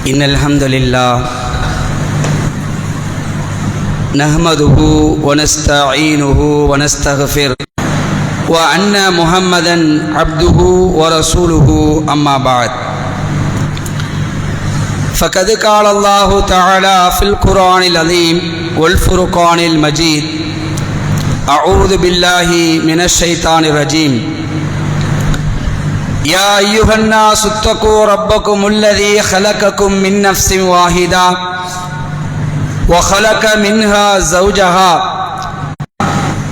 إن الحمد لله نحمده ونستعينه ونستغفره وأن محمدا عبده ورسوله أما بعد فقد قال الله تعالى في القرآن العظيم والفرقان المجيد أعوذ بالله من الشيطان الرجيم يا أيها الناس اتقوا ربكم الذي خلقكم من نفس واحدة وخلق منها زوجها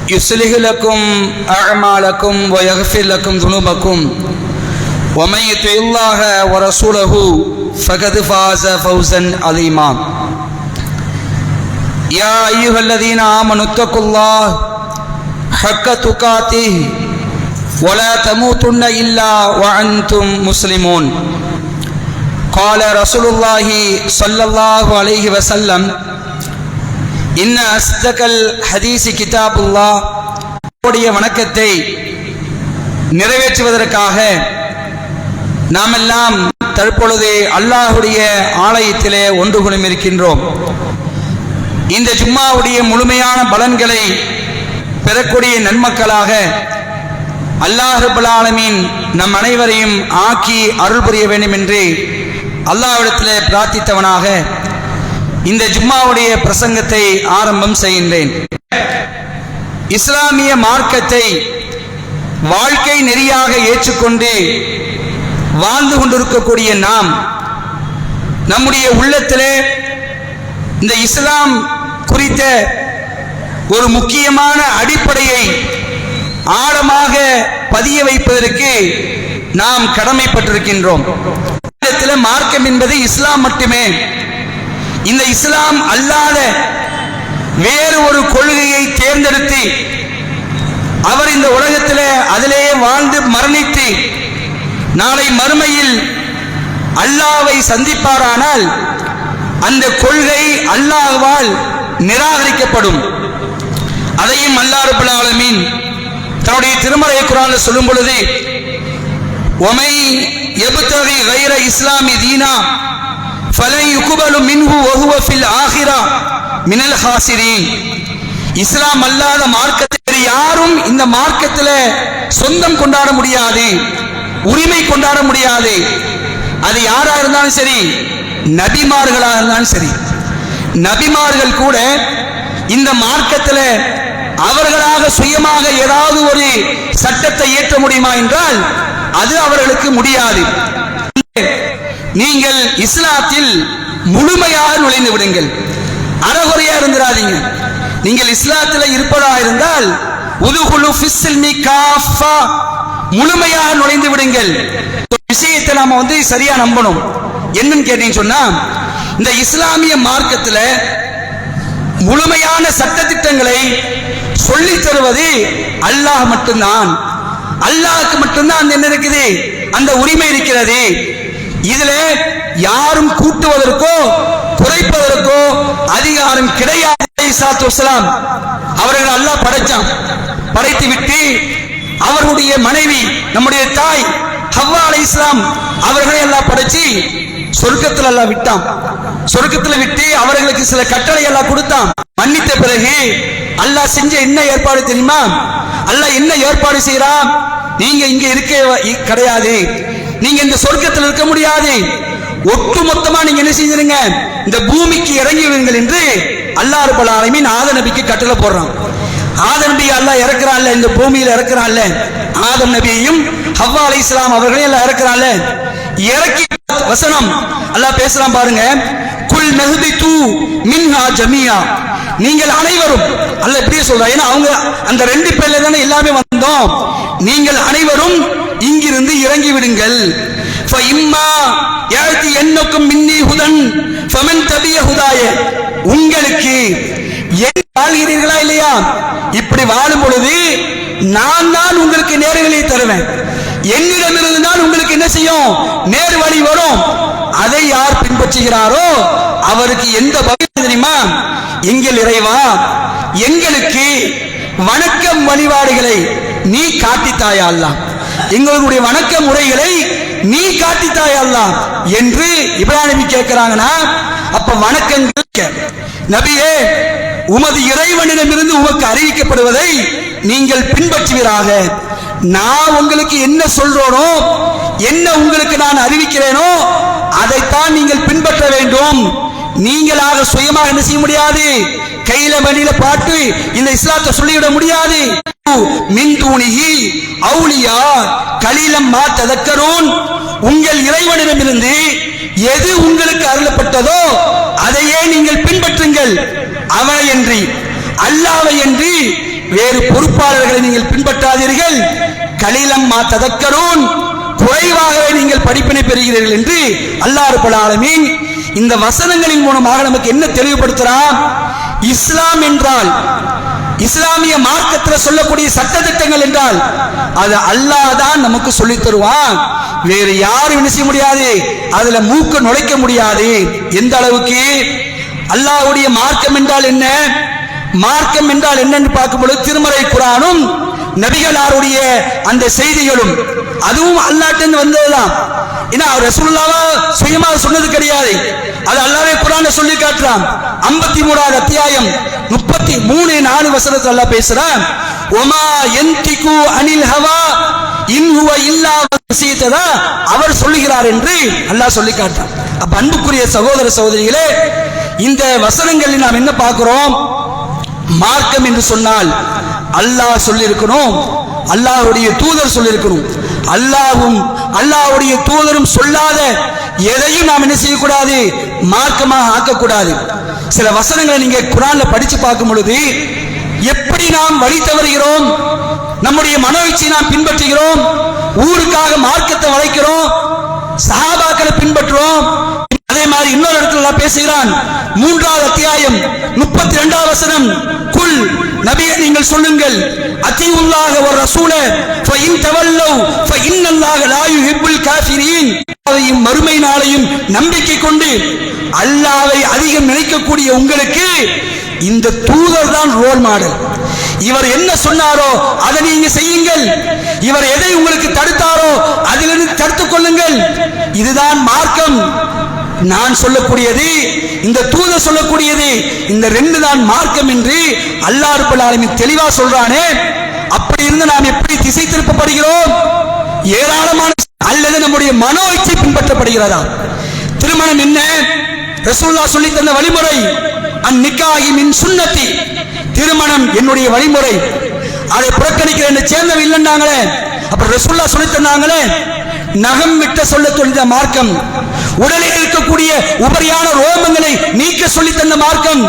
يصلح لكم أعمالكم ويغفر لكم ذنوبكم ومن يطع الله ورسوله فقد فاز فوزا عظيما يا أيها الذين آمنوا اتقوا الله حق تقاته ولا تموتن إلا وأنتم مسلمون قال رسول الله صلى الله عليه وسلم إن أصدق الحديث كتاب الله உடைய வணக்கத்தை நிறைவேற்றுவதற்காக நாமெல்லாம் தற்பொழுது அல்லாஹ்வுடைய ஆலயத்திலே ஒன்று குழுமிருக்கின்றோம். இந்த ஜும்மாவுடைய முழுமையான பலன்களை பெறக்கூடிய நன்மக்களாக அல்லாஹ் ரப்பல் ஆலமீன் நம் அனைவரையும் ஆக்கி அருள் புரிய வேண்டும் என்று அல்லாஹ்விடத்திலே பிரார்த்தித்தவனாக இந்த ஜும்மாவுடைய பிரசங்கத்தை ஆரம்பம் செய்கின்றேன். இஸ்லாமிய மார்க்கத்தை வாழ்க்கை நெறியாக ஏற்றுக்கொண்டு வாழ்ந்து கொண்டிருக்கக்கூடிய நாம் நம்முடைய உள்ளத்திலே இந்த இஸ்லாம் குறித்த ஒரு முக்கியமான அடிப்படையை ஆழமாக பதிய வைப்பதற்கு நாம் கடமைப்பட்டிருக்கின்றோம். மார்க்கம் என்பது இஸ்லாம் மட்டுமே. இந்த இஸ்லாம் அல்லாத வேறு ஒரு கொள்கையை தேர்ந்தெடுத்து அவர் இந்த உலகத்திலே அதிலேயே வாழ்ந்து மரணித்து நாளை மறுமையில் அல்லாஹ்வை சந்திப்பாரானால் அந்த கொள்கை அல்லாஹ்வால் நிராகரிக்கப்படும். அதையும் அல்லாஹ் ரப்பல் ஆலமீன் தன்னுடைய திருமறை குர்ஆனில் சொல்லும் பொழுது ஒமை யப்தகி கைர இஸ்லாமி தீனா ஃபலன் யுக்பலு மின்ஹு வஹுவ ஃபில் ஆகிரா மினல் ஹாசிரீன். இஸ்லாம் அல்லாத மார்க்கத்தை யாரும் இந்த மார்க்கத்தில் சொந்தம் கொண்டாட முடியாது, உரிமை கொண்டாட முடியாது. அது யாரா இருந்தாலும் சரி, நபிமார்களாக இருந்தாலும் சரி. நபிமார்கள் கூட இந்த மார்க்கத்தில் அவர்களாக சுயமாக ஏதாவது ஒரு சட்டத்தை ஏற்ற முடியுமா என்றால் அது அவர்களுக்கு முடியாது. நீங்கள் இஸ்லாத்தில் முழுமையாக நுழைந்து விடுங்கள், அறகுறையா இருந்துடாதீங்க. நீங்கள் இஸ்லாத்தில் இருப்பதாக இருந்தால் உதுகுலு ஃபிஸ்ஸில்மி காஃபா, முழுமையாக நுழைந்து விடுங்கள். விஷயத்தை நாம சரியா நம்பணும். என்னன்னு கேட்டீங்கன்னு சொன்னா, இந்த இஸ்லாமிய மார்க்கத்தில் முழுமையான சட்ட திட்டங்களை சொல்லித் தருவது அல்லாஹ் மட்டும்தான். அல்லாஹ்க்கு மட்டும்தான் என்ன இருக்குது, அந்த உரிமை இருக்கிறது. இதுல யாரும் கூட்டுவதற்கோ குறைப்பதற்கோ அதிகாரம் கிடையாது. அவர்கள் அல்லாஹ் படைச்சான். படைத்து விட்டு அவர்களுடைய மனைவி நம்முடைய தாய் ஹவ்வா அலைஹிஸ்ஸலாம் அவர்களை எல்லாம் படைச்சு சொர்க்கத்தில் எல்லாம் விட்டான். சொர்க்கத்தில் விட்டு அவர்களுக்கு சில கட்டளை எல்லாம் கொடுத்தான். மன்னித்த பிறகு அல்லாஹ் செஞ்ச என்ன ஏற்பாடு தெரியுமா? அல்லாஹ் என்ன ஏற்பாடு செய்யறான்? நீங்க இங்க இருக்க கிடையாது, நீங்க இந்த சொர்க்கத்தில் இருக்க முடியாது, ஒட்டுமொத்தமா நீங்க என்ன செஞ்சிருங்க, இந்த பூமிக்கு இறங்கி விடுங்கள் என்று அல்லாஹ் ரப்பல் ஆலமீன் ஆதம் நபிக்கு கட்டளை போடுறான். ஆதம் நபி அல்லாஹ் இறக்குறான்ல, இந்த பூமியில இறக்குறான்ல, ஆதம் நபியையும் ஹவ்வா அலைஹிஸ்ஸலாம் அவர்களையும் எல்லாம் இறக்குறான்ல. இறக்கி வசனம் அல்லாஹ் பேசலாம் பாருங்க. குல் நஹ்பிது மின்ஹா ஜமீஆ, நீங்கள் அனைவரும், அல்லாஹ் இப்படியே சொல்றா, ஏன்னா அவங்க அந்த ரெண்டு பேர்ல தானே எல்லாமே வந்தோம். நீங்கள் அனைவரும் இங்கிருந்து இறங்கி விடுங்கள். ஃபஇம்மா யாதி என்னக்கும் மின்னி ஹுதன் ஃபமன் தபிய ஹுதாய, உங்களுக்கு வாழ்கிறீர்களா இல்லையா, இப்படி வாழும் பொழுது நான் தான் உங்களுக்கு நேர்வழியை தருவேன். என்னிடமிருந்து தான் உங்களுக்கு என்ன செய்யும், நேர் வழி வரும். அதை யார் பின்பற்றுகிறாரோ அவருக்கு எந்த பயம் தெரியுமா? எங்கள் இறைவா, எங்களுக்கு வணக்கம் வழிபாடுகளை நீ காட்டித்தாயா அல்லாஹ், எங்களுடைய வணக்க முறைகளை நீ காட்டித்தாய் அல்லாஹ் என்று இப்ராஹிம் நபி கேட்கிறாங்கன்னா, அப்ப வணக்கங்கள் நபியே, உமது இறைவனிடமிருந்து உமக்கு அறிவிக்கப்படுவதை நீங்கள் பின்பற்றுவீராக. நான் உங்களுக்கு என்ன சொல்றோனோ, என்ன உங்களுக்கு நான் அறிவிக்கிறேனோ அதைத்தான் நீங்கள் பின்பற்ற வேண்டும். நீங்களாக சுயமாக என்ன செய்ய முடியாது, கையில வழியில பாட்டு இந்த இஸ்லாத்தை சொல்லிவிட முடியாது. மின்தூணிஹி அவுலியா கலீலம் மா ததக்கரூன், உங்கள் இறைவனிடமிருந்து எது உங்களுக்கு அருளப்பட்டதோ அதையே நீங்கள் பின்பற்றுங்கள். அவனை என்று அல்லாஹ்வை என்று வேறு பொறுப்பாளர்களை நீங்கள் பின்பற்றாதீர்கள். கலீலம் மா ததக்கரூன், குறைவாகவே நீங்கள் படிப்பினை பெறுகிறீர்கள் என்று அல்லாஹ் ரப்பல் ஆலமீன் இந்த வசனங்களின் மூலமாக நமக்கு என்ன தெளிவுபடுத்துறான்? இஸ்லாம் என்றால், இஸ்லாமிய மார்க்கத்தில் சொல்லக்கூடிய சட்டத்திட்டங்கள் என்றால் அது அல்லாஹ் தான் நமக்கு சொல்லி தருவான். வேறு யாரும் என்ன செய்ய முடியாது, அதுல மூக்க நுழைக்க முடியாது. எந்த அளவுக்கு அல்லாஹ்வுடைய மார்க்கம் என்றால் என்ன, மார்க்கம் என்றால் என்னன்னு பார்க்கும்போது திருமறை குர்ஆனும் நபிகளாருடைய அந்த செய்திகளும் அதுவும் அல்லாஹ்விலிருந்து வந்ததுதான். ஏன்னா ரசூலுல்லாஹ் சுயமாக சொன்னது கிடையாது, அது அல்லாஹ்வே குர்ஆன்ல சொல்லி காட்டுறான். 53வது அத்தியாயம் 33-4 வசனத்துல அல்லாஹ் பேசுறான். ஒமா யன்திகு அனில் ஹவா இன் ஹுவ இல்லா வஸீதா, அவர் சொல்லுகிறார் என்று அல்லாஹ் சொல்லி காட்டுறான். அப்ப அன்புக்குரிய சகோதர சகோதரிகளே, இந்த வசனங்களில் நாம் என்ன பார்க்கிறோம்? மார்க்கம் என்று சொன்னால் அல்லாஹ் சொல்லியிருக்கணும், அல்லாஹ்வுடைய தூதர் சொல்லியிருக்கணும். அல்லாஹ்வும் அல்லாஹ்வுடைய தூதரும் சொல்லாத எதையும் நாம் என்ன செய்யக்கூடாது, மார்க்கமாக ஆக்கக்கூடாது. சில வசனங்களை நீங்க குர்ஆன்ல படிச்சு பார்க்கும் பொழுது எப்படி நாம் வழி தவறுகிறோம், நம்முடைய மனோயிச்சை நாம் பின்பற்றுகிறோம், ஊருக்காக மார்க்கத்தை வளைக்கிறோம், சஹாபாக்களை பின்பற்றுறோம். அதே மாதிரி இன்னொரு இடத்துல பேசுகிறான், 3வது அத்தியாயம் 32வது வசனம், குல் நபியே நீங்கள் சொல்லுங்கள், அத்தீஉல்லாஹ வ ரசூல ஃபஇன் தவல்லௌ ஃபஇன்னல்லாஹ லா யுஹிப்புல் காஃபிரீன், அதையும் மறுமை நாளையும் நம்பிக்கை கொண்டு அல்லாஹ்வை அதிகம் நினைக்கக்கூடிய உங்களுக்கு இந்த தூதர் தான் ரோல் மாடல். இவர் என்ன சொன்னாரோ அதை நீங்க செய்யுங்கள், இவர் எதை உங்களுக்கு தடுத்தாரோ அதிலிருந்து தடுத்துக் கொள்ளுங்கள். இதுதான் மார்க்கம். நான் சொல்லக்கூடியது, இந்த தூதர் சொல்லக்கூடியது, இந்த ரெண்டு தான் மார்க்கம் என்று அல்லாஹ் ரப்பல் ஆலமீன் தெளிவா சொல்றானே. அப்படி இருந்து நாம் எப்படி திசை திருப்பப்படுகிறோம்? ஏராளமான அல்லது நம்முடைய மனோ இச்சை பின்பற்றப்படுகிறதா? திருமணம் என்ன? ரசூலுல்லாஹ் சொல்லி தந்த வழிமுறை, அந்நிக்காஹி மின் சுன்னத்தி, திருமணம் என்னுடைய வழிமுறை, அதை புறக்கணிக்கிற என்ன சேர்ந்தவ இல்லைன்னாங்களே. அப்ப ரசூலுல்லாஹ் சொல்லி தந்தாங்களே, நகம் விட்ட சொல்ல சொல்லித்த மார்க்கம், உடலில் இருக்கக்கூடிய உபரியான ரோமங்களை நீக்க சொல்லி தந்த மார்க்கம்,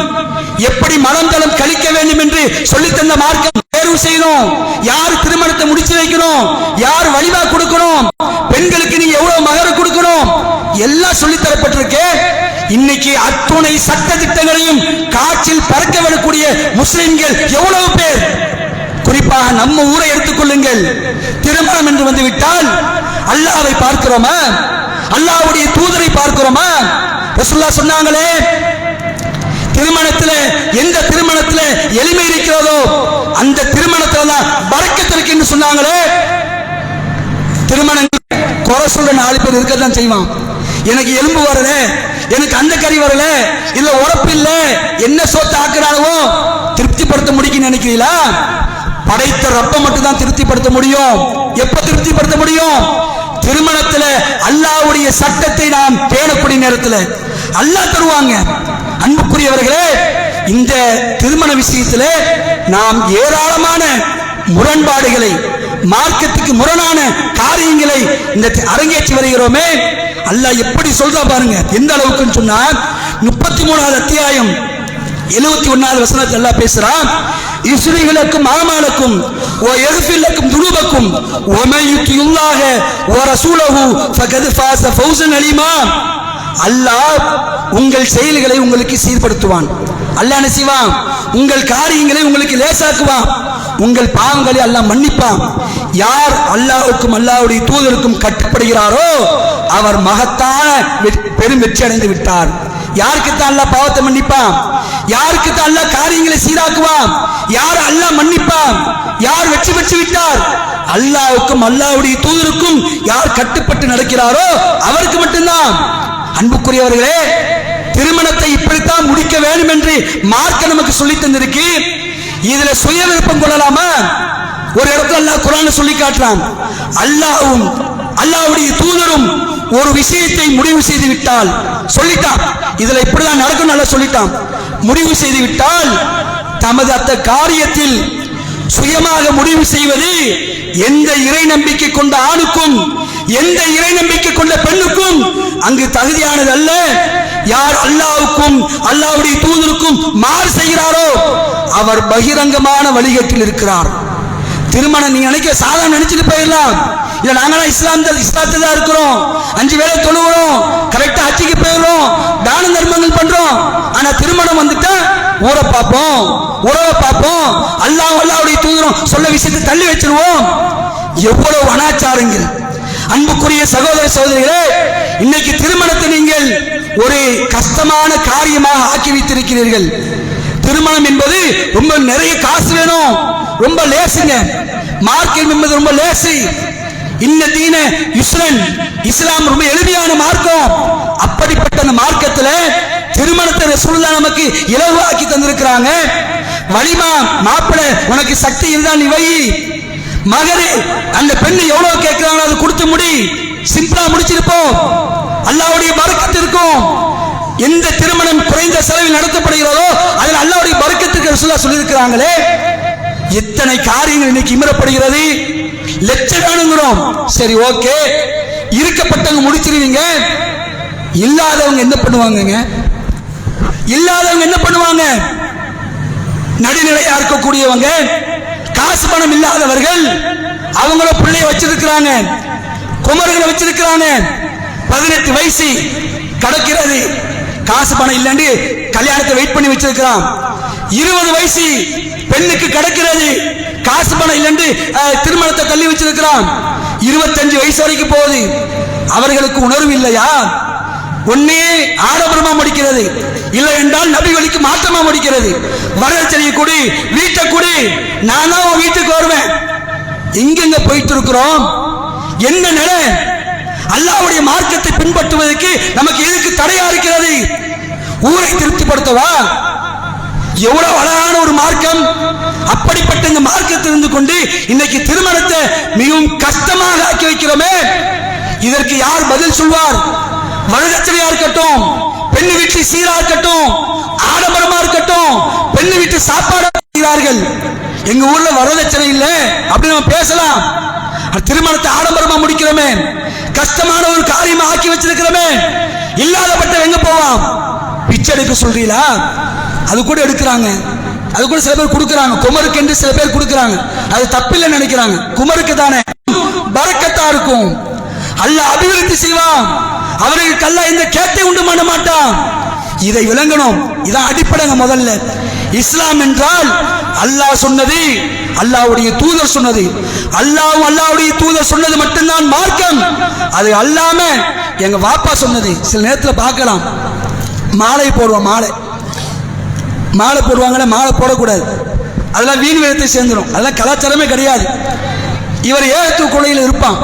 எப்படி மலந்தளம் கழிக்க வேண்டும் என்று சொல்லி தந்த மார்க்கம், தேர்வு செய்யணும், யார் திருமணத்தை முடிச்சு வைக்கணும், யார் வழிவா கொடுக்கணும், பெண்களுக்கு நீங்க எவ்வளவு மகர் கொடுக்கணும், எல்லாம் சொல்லி தரப்பட்டிருக்கு. இன்னைக்கு அத்துணை சட்ட திட்டங்களையும் காற்றில் பறக்க விடக்கூடிய முஸ்லிம்கள் எவ்வளவு பேர்? குறிப்பாக நம்ம ஊரை எடுத்துக்கொள்ளுங்கள். திருமணம் என்று வந்து விட்டால் அல்லாஹ்வை பார்க்கிறோமா, அல்லாஹ்வுடைய தூதரை பார்க்கிறோமா? ரசூலுல்லாஹ் சொன்னாங்களே, திருமணத்துல எந்த திருமணத்துல எளிமை இருக்கிறதோ அந்த திருமணத்துல தான் பரக்கத் இருக்கு என்று சொன்னாங்களே. திருமணம் குறை சொல்ற 4 பேர் இருக்கத்தான் செய்வான். எனக்கு எலும்பு வரல, எனக்கு அந்த கறி வரல, இல்ல உரப்பு இல்ல, என்ன சோத்து ஆக்குறானோ திருப்திப்படுத்த முடியும்னு நினைக்கிறீங்களா? படைத்த ரப்ப மட்டும் தான் திருப்திப்படுத்த முடியும். எப்ப திருப்திப்படுத்த முடியும்? திருமணத்துல அல்லாஹ்வுடைய சட்டத்தை நாம் பேணக்கூடிய நேரத்தில் அல்லாஹ் தருவாங்க. அன்புக்குரியவர்களே, இந்த திருமண விஷயத்துல நாம் ஏராளமான முரண்பாடுகளை, மார்க்கத்துக்கு முரணான காரியங்களை இந்த அரங்கேற்றி வருகிறோமே. அல்லாஹ் எப்படி சொல்றா பாருங்க, எந்த அளவுக்கு சொன்னா 33வது அத்தியாயம் 71வது வசனத்தில் அல்லாஹ் பேசுறான். இஸ்ரிகளுக்கும் ஆமாலுக்கும் வ யக்ஃபிர்லக்கும் துனூபக்கும் வ மய்யுத்தியுல்லாஹ வ ரசூலஹு ஃபகத் ஃபாஸ ஃபௌஸன் அலீமா. அல்லாஹ் உங்கள் செயல்களை உங்களுக்கு சீர்படுத்துவான். அல்லாஹ் என்ன செய்வான்? உங்கள் காரியங்களை உங்களுக்கு லேசாக்குவான். உங்கள் பாவங்களை அல்லாஹ் மன்னிப்பான். யார் அல்லாஹ்வுக்கும் அல்லாஹ்வுடைய தூதருக்கும் கட்டுப்படுகிறாரோ அவர் மகத்தான பெரும் வெற்றி அடைந்து விட்டார். யாருக்கு தான் அல்லாஹ் பாவத்தை மன்னிப்பான்? யாருக்கு தான் அல்லாஹ் காரியங்களை சீராக்குவான்? யார் அல்லாஹ் மன்னிப்பான்? யார் வெற்றி பெற்று விட்டார்? அல்லாஹ்வுக்கும் அல்லாஹ்வுடைய தூதருக்கும் யார் கட்டுப்பட்டு நடக்கிறாரோ அவருக்கு மட்டும்தான். அன்புக்குரியவர்களே, திருமணத்தை இப்படித்தான் முடிக்க வேண்டும் என்று மார்க்க நமக்கு சொல்லி தந்திருக்கு. இதுல சுய விருப்பம் கொள்ளலாமா? ஒரு இடத்துல அல்லாஹ் குர்ஆன்ல சொல்லி காட்டுறான், அல்லாஹ்வும் அல்லாஹ்வுடைய தூதரும் ஒரு விஷயத்தை முடிவு செய்து விட்டால், சொல்லிட்டான் இதுல இப்படிதான் நடக்கும், நல்லா சொல்லிட்டான், முடிவு செய்து விட்டால் தமது அந்த காரியத்தில் சுயமாக முடிவு செய்வது எந்த இறை நம்பிக்கை கொண்ட ஆணுக்கும் எந்த இறை நம்பிக்கை கொண்ட பெண்ணுக்கும் அங்கு தகுதியானது அல்ல. யார் அல்லாஹ்வுக்கும் அல்லாஹ்வுடைய தூதருக்கும் மாறு செய்கிறாரோ அவர் பகிரங்கமான வழிகேட்டில் இருக்கிறார். திருமணம் நீங்க நினைக்க சாதாரண நினைச்சிட்டு போயிடலாம். இல்ல நாங்களாம் இஸ்லாத்துல தான் இருக்கிறோம், 5 வேளை தொழுகிறோம், கரெக்டா ஹஜ்ஜுக்கு போயிடுறோம், தான தர்மங்கள் பண்றோம். ஆனா திருமணம் வந்துட்டா ஊரை பார்ப்போம், உறவை பார்ப்போம், அல்லாஹ்வுடைய தூதரும் சொல்ல விஷயத்தை தள்ளி வச்சிருவோம். எவ்வளவு அனாச்சாரங்கள்! அன்புக்குரிய சகோதர சகோதரிகளே, இன்னைக்கு திருமணத்தை நீங்கள் ஒரு கஷ்டமான காரியமாக ஆக்கி வைத்திருக்கிறீர்கள். திருமணம் என்பது ரொம்ப நிறைய காசு வேணும், ரொம்ப லேசுங்க. மார்க்கம் என்பது ரொம்ப லேசு. இன்ன தீன யுஸ்ரன், இஸ்லாம் ரொம்ப எளிமையான மார்க்கம். அப்படிப்பட்ட அந்த மார்க்கத்துல திருமணத்தை ரசூலுல்லாஹ் நமக்கு இலகுவாக்கி தந்திருக்கிறாங்க. வலிமா மாப்பிள்ளை உனக்கு சக்தி இருந்தா நீ வை, மகரே அந்த பெண்ணு எவ்வளவு கேட்கிறாங்களோ அது கொடுத்து முடி, சிம்பிளா முடிச்சிருப்போம், அல்லாஹ்வுடைய பரக்கத்து இருக்கும். எந்த திருமணம் குறைந்த செலவில் நடத்தப்படுகிறதோ அதில் அல்லாஹ்வுடைய பரக்கத்துக்கு ரசூலுல்லாஹ் சொல்லியிருக்கிறாங்களே. எத்தனை காரியங்கள் இன்னைக்கு இமரப்படுகிறது. லட்சக்கணங்கிறோம், சரி ஓகே, இருக்கப்பட்டவங்க முடிச்சிருவீங்க, இல்லாதவங்க என்ன பண்ணுவாங்க? இல்லாதவங்க என்ன பண்ணுவாங்க? நடுநிலையா இருக்கக்கூடியவங்க, காசு பணம் இல்லாதவர்கள், அவங்கள பிள்ளைய வச்சிருக்கிறாங்க, குமர்களை வச்சிருக்கிறாங்க. 18 வயசு கடக்கிறது, காசு பணம் இல்லைன்னு கல்யாணத்தை வெயிட் பண்ணி வச்சிருக்கிறான். 20 வயசு பெண்ணுக்கு கடக்கிறது, காசு பணம் இல்லைன்னு திருமணத்தை தள்ளி வச்சிருக்கிறான். 25 வயசு வரைக்கும் போகுது, அவர்களுக்கு உணர்வு இல்லையா? ஒன்னே ஆடம்பரமா முடிக்கிறது, இல்லை என்றால் நபி வழிக்கு மாற்றமா முடிக்கிறது. வரதட்சணையை கொடு, வீட்டை கொடு, நான் தான் உன் வீட்டுக்கு வருவேன். எங்கெங்க போயிட்டு இருக்கிறோம்? என்ன நிலை? அல்லாஹ்வுடைய மார்க்கத்தை பின்பற்றுவதற்கு நமக்கு எதுக்கு தடையா இருக்கிறது? ஊரை திருப்திப்படுத்தவா? எவ்வளவு அழகான ஒரு மார்க்கம்! அப்படிப்பட்ட இந்த மார்க்கத்தில் இருந்து கொண்டு இன்னைக்கு திருமணத்தை மிகவும் கஷ்டமாக ஆக்கி வைக்கிறோமே. இதற்கு யார் பதில் சொல்வார்? வரதட்சணையா இருக்கட்டும், பெண்ணு வீட்டு சீரா இருக்கட்டும், ஆடம்பரமா இருக்கட்டும், பெண்ணு வீட்டு சாப்பாடு செய்கிறார்கள். எங்க ஊர்ல வரதட்சணை இல்லை அப்படி நம்ம பேசலாம். திருமணத்தை ஆடம்பரமா முடிக்கிறோமே, கஷ்டமான ஒரு காரியமா ஆக்கி வச்சிருக்கிறோமே. இல்லாதப்பட்ட எங்க போவான்? பிச்சை எடுக்க சொல்றீங்களா? அது கூட எடுக்கிறாங்க, அது கூட சில பேர் கொடுக்கிறாங்க. குமருக்கு என்று சில பேர் கொடுக்கிறாங்க, அது தப்பில்லை நினைக்கிறாங்க. குமருக்கு தானே பரக்கத்தா இருக்கும், அல்லாஹ் அபிவிருத்தி செய்வான், அவர்களுக்கு அல்லாஹ் இந்த கேட்டை உண்டு பண்ண மாட்டான். இதை விளங்கணும். இதான் அடிப்படைங்க. முதல்ல இஸ்லாம் என்றால் அல்லாஹ் சொன்னது, அல்லாஹ்வுடைய தூதர் சொன்னது, அல்லாஹ்வுடைய தூதர் சொன்னது மட்டும்தான் மார்க்கம். அது அல்லாம எங்க வாப்பா சொன்னது. சில நேரத்தில் பார்க்கலாம், மாலை போடுவோம், மாலை போடுவாங்களே, மாலை போடக்கூடாது, அதெல்லாம் வீண் விதத்தை சேர்ந்துடும், அதெல்லாம் கலாச்சாரமே கிடையாது. இவர் ஏகத்து கொலையில் இருப்பான்.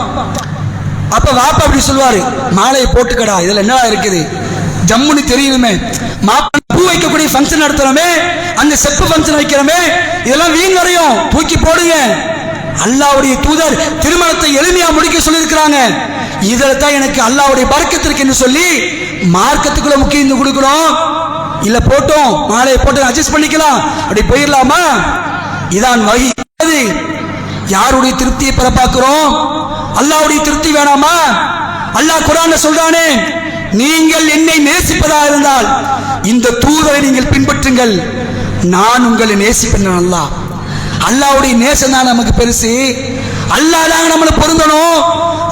அப்ப வாப்பா அப்படி சொல்லுவாரு, மாலையை போட்டுக்கடா, இதுல என்னடா இருக்குது, ஜம்முன்னு தெரியணுமே, பூ வைக்கக்கூடிய ஃபங்க்ஷன் நடத்துறோமே, அந்த செப்பு ஃபங்க்ஷன் வைக்கிறோமே, இதெல்லாம் வீண் வரையும், தூக்கி போடுங்க. அல்லாஹ்வுடைய தூதர் திருமணத்தை எளிமையா முடிக்க சொல்லியிருக்கிறாங்க. இதில் தான் எனக்கு அல்லாஹ்வுடைய பரக்கத்திற்கு என்று சொல்லி மார்க்கத்துக்குள்ள முக்கியம் கொடுக்கணும். இல்ல போட்டோம், மாலையை போட்டு அட்ஜஸ்ட் பண்ணிக்கலாம், அப்படி போயிடலாமா? இதான் வகி. யாருடைய திருப்தியை பெற பார்க்கிறோம்? அல்லாஹ்வுடைய திருப்தி வேணாமா? அல்லாஹ் குர்ஆன்ல சொல்றானே, நீங்கள் என்னை நேசிப்பதாக இருந்தால் இந்த தூதரை நீங்கள் பின்பற்றுங்கள், நான் உங்களை நேசிப்பேன். அல்லாஹ்வுடைய நேசம் தான் நமக்கு பெருசு. அல்லாஹ் தான் நம்மளை பொருந்தணும்.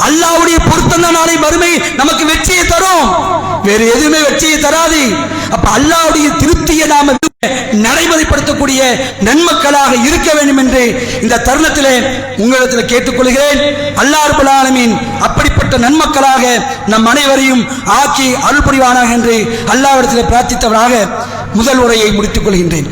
அல்லாஹ்வுடைய பொருத்தம் தான் நாளை மறுமை நமக்கு வெற்றியை தரும், வேறு எதுவுமே வெற்றியை தராது. அப்ப அல்லாஹ்வுடைய திருப்தியை நாம நடைமுறைப்படுத்தக்கூடிய நன்மக்களாக இருக்க வேண்டும் என்று இந்த தருணத்திலே உங்களிடத்தில் கேட்டுக்கொள்கிறேன். அல்லாஹ் ரப்பல் ஆலமீன் அப்படிப்பட்ட நன்மக்களாக நம் அனைவரையும் ஆக்கி அருள் புரிவானாக என்று அல்லாஹ்விடத்தில் பிரார்த்தித்தவராக முதல் உரையை முடித்துக் கொள்கின்றேன்.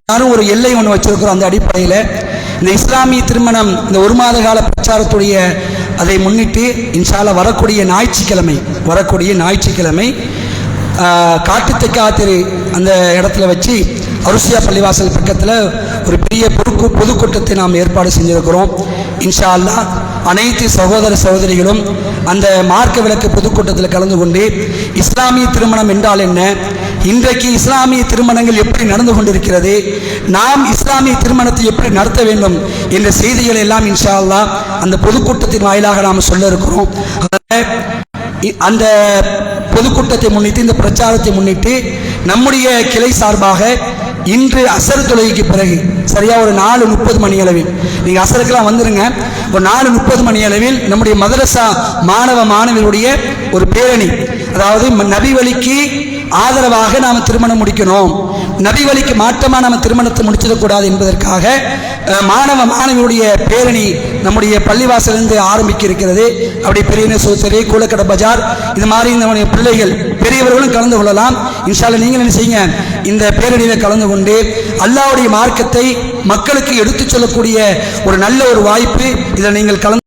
எல்லாரும் ஒரு எல்லை ஒன்று வச்சிருக்கிறோம். அந்த அடிப்படையில் இந்த இஸ்லாமிய திருமணம் இந்த ஒரு மாத கால பிரச்சாரத்துடைய அதை முன்னிட்டு இன்ஷா அல்லாஹ் வரக்கூடிய ஞாயிற்றுக்கிழமை காட்டுத்தக்காத்திரி அந்த இடத்துல வச்சு அருசியா பள்ளிவாசல் பக்கத்தில் ஒரு பெரிய பொதுக்கூட்டத்தை நாம் ஏற்பாடு செஞ்சிருக்கிறோம். இன்ஷா அல்லாஹ் அனைத்து சகோதர சகோதரிகளும் அந்த மார்க்க விளக்கு பொதுக்கூட்டத்தில் கலந்து கொண்டு இஸ்லாமிய திருமணம் என்றால் என்ன, இன்றைக்கு இஸ்லாமிய திருமணங்கள் எப்படி நடந்து கொண்டிருக்கிறது, நாம் இஸ்லாமிய திருமணத்தை எப்படி நடத்த வேண்டும் என்ற செய்திகளை எல்லாம் இன்ஷா அல்லாஹ் அந்த பொதுக்கூட்டத்தின் வாயிலாக நாம் சொல்ல இருக்கிறோம். அந்த பொதுக்கூட்டத்தை முன்னிட்டு இந்த பிரச்சாரத்தை முன்னிட்டு நம்முடைய கிளை சார்பாக இன்று அசர் தொழுகைக்கு பிறகு சரியா ஒரு 4:30 மணி அளவில், நீங்க அசருக்கெல்லாம் வந்துருங்க, ஒரு 4:30 மணி அளவில் நம்முடைய மதரசா மாணவ மாணவிகளுடைய ஒரு பேரணி, அதாவது நபி வழிக்கு ஆதரவாக நாம் திருமணம் முடிக்கணும், நபி வழிக்கு மாற்றமாக நாம் திருமணத்தை முடிச்சிடக்கூடாது என்பதற்காக மாணவ மாணவியுடைய பேரணி நம்முடைய பள்ளிவாசலிருந்து ஆரம்பிக்க இருக்கிறது. அப்படி பெரிய சோசரி கூலக்கடை பஜார் இது மாதிரி நம்முடைய பிள்ளைகள் பெரியவர்களும் கலந்து கொள்ளலாம். இன்ஷா அல்லாஹ் நீங்கள் என்ன செய்யுங்க, இந்த பேரணியில் கலந்து கொண்டு அல்லாஹ்வுடைய மார்க்கத்தை மக்களுக்கு எடுத்துச் சொல்லக்கூடிய ஒரு நல்ல ஒரு வாய்ப்பு. இதில் நீங்கள் கலந்து